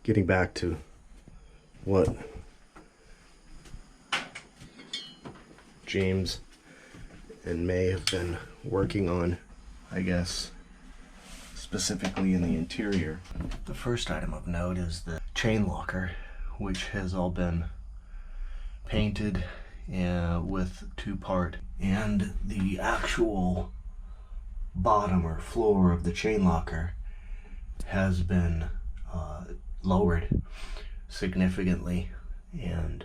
getting back to what James and May have been working on, I guess, specifically in the interior. The first item of note is the chain locker, which has all been painted with two-part, and the actual bottom or floor of the chain locker has been lowered significantly, and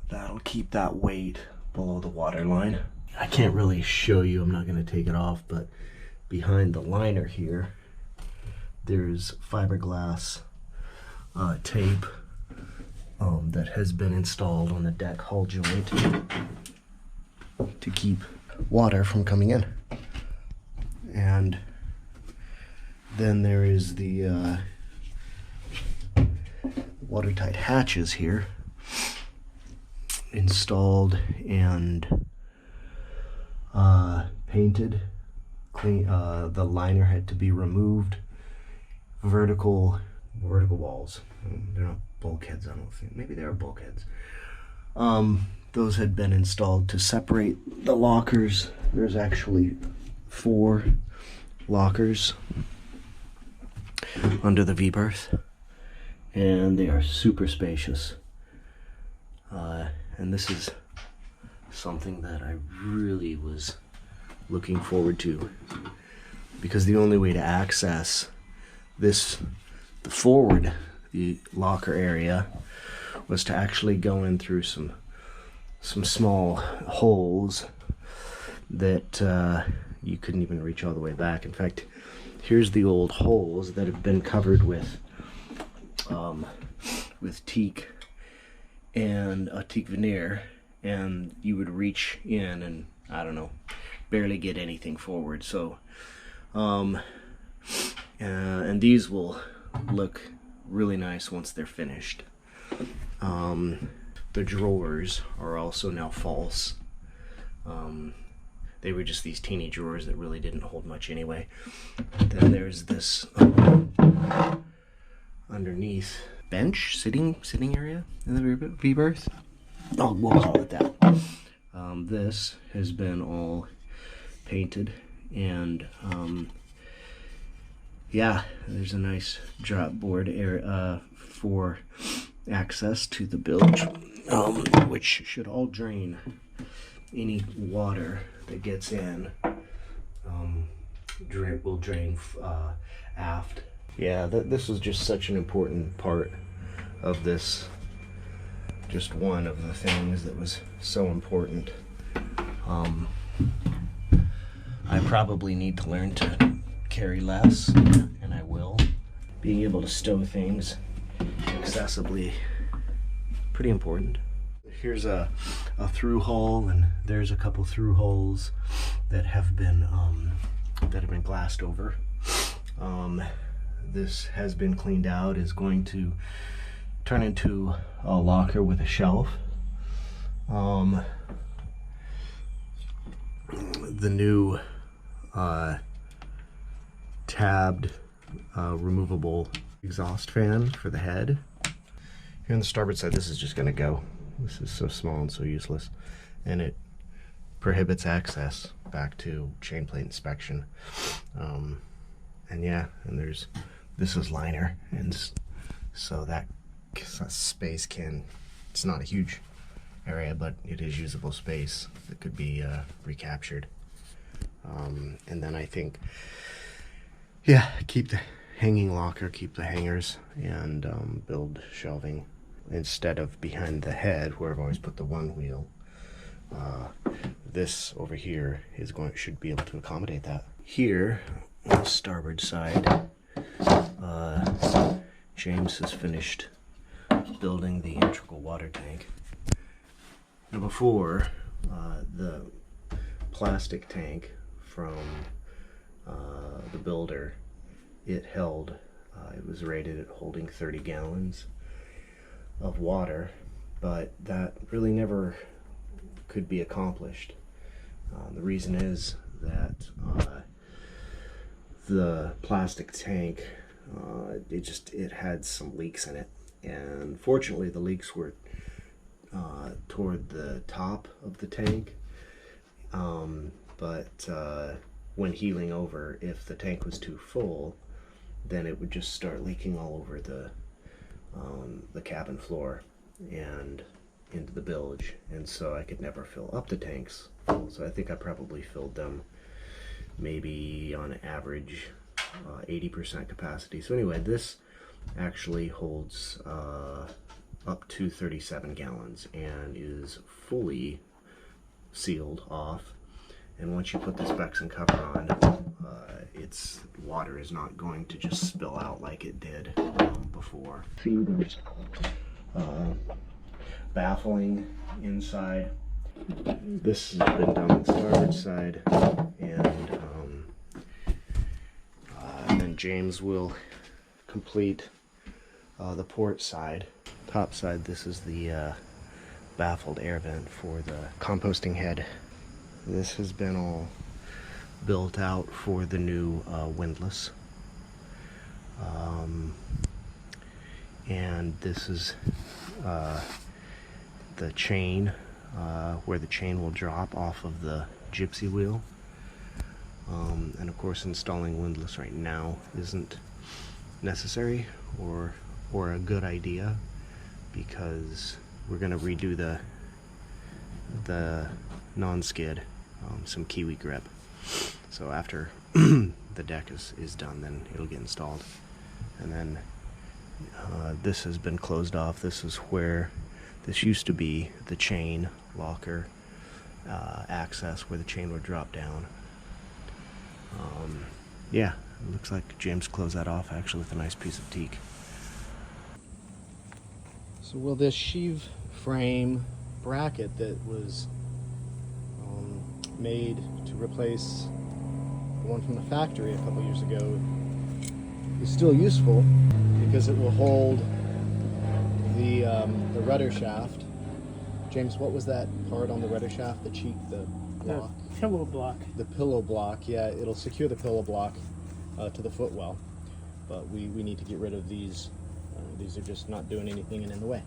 that'll keep that weight below the water line. I can't really show you, I'm not going to take it off, but behind the liner here there's fiberglass tape that has been installed on the deck hull joint to keep water from coming in. And then there is the watertight hatches here installed and painted. The liner had to be removed. Vertical walls. They're not bulkheads, I don't think. Maybe they are bulkheads. Those had been installed to separate the lockers. There's actually 4 lockers under the V-berth, and they are super spacious. And this is something that I really was looking forward to, because the only way to access the locker area was to actually go in through some small holes that you couldn't even reach all the way back. In fact, here's the old holes that have been covered with teak and a teak veneer, and you would reach in and, I don't know, barely get anything forward. So and these will look really nice once they're finished. The drawers are also now false. They were just these teeny drawers that really didn't hold much anyway. Then there's this underneath bench, sitting area in the V-berth. Oh, we'll call it that. This has been all painted, and yeah, there's a nice drop board area for access to the bilge, which should all drain any water that gets in. Will drain aft. Yeah, this was just such an important part of this. Just one of the things that was so important. I probably need to learn to carry less, and I will. Being able to stow things accessibly, pretty important. Here's a through hole, and there's a couple through holes that have been glassed over. This has been cleaned out, is going to turn into a locker with a shelf. The new tabbed removable exhaust fan for the head. Here on the starboard side, this is just going to go. This is so small and so useless, and it prohibits access back to chain plate inspection. And yeah, and this is liner, and so that space it's not a huge area, but it is usable space that could be recaptured. And then I think, yeah, keep the hanging locker, keep the hangers, and build shelving instead of behind the head where I've always put the one wheel. This over here should be able to accommodate that. Here on the starboard side, James has finished building the integral water tank. Now before, the plastic tank from the builder, it was rated at holding 30 gallons of water, but that really never could be accomplished. The reason is that the plastic tank it had some leaks in it, and fortunately the leaks were toward the top of the tank. But when healing over, if the tank was too full, then it would just start leaking all over the cabin floor and into the bilge, and so I could never fill up the tanks full. So I think I probably filled them maybe on average 80% capacity. So anyway, this actually holds up to 37 gallons and is fully sealed off. And once you put this Beckson cover on, its water is not going to just spill out like it did before. See, there's baffling inside. This has been done on the starboard side, and then James will complete the port side. Top side, this is the baffled air vent for the composting head. This has been all built out for the new windlass. And this is the chain, where the chain will drop off of the gypsy wheel. And of course, installing windlass right now isn't necessary or a good idea, because we're going to redo the non-skid, some kiwi grip. So after the deck is done, then it'll get installed. And then this has been closed off. This is where this used to be the chain locker access, where the chain would drop down. Yeah, it looks like James closed that off actually with a nice piece of teak. So will this sheave frame bracket that was made to replace the one from the factory a couple years ago is still useful, because it will hold the rudder shaft. James, what was that part on the rudder shaft? The cheek, the block? The pillow block. The pillow block, yeah. It'll secure the pillow block to the footwell. But we need to get rid of these. These are just not doing anything and in the way.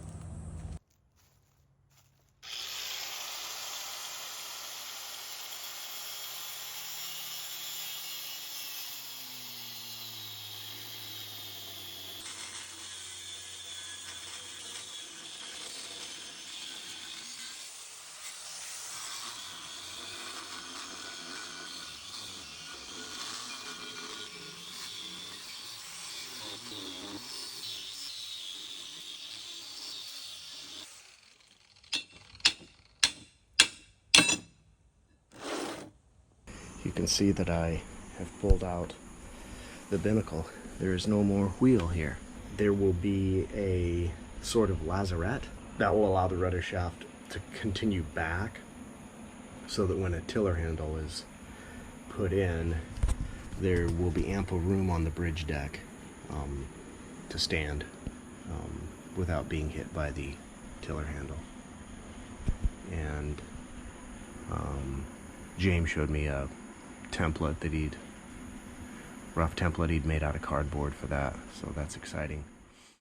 You can see that I have pulled out the binnacle. There is no more wheel here. There will be a sort of lazarette that will allow the rudder shaft to continue back, so that when a tiller handle is put in, there will be ample room on the bridge deck to stand without being hit by the tiller handle. And James showed me a template that rough template he'd made out of cardboard for that, so that's exciting.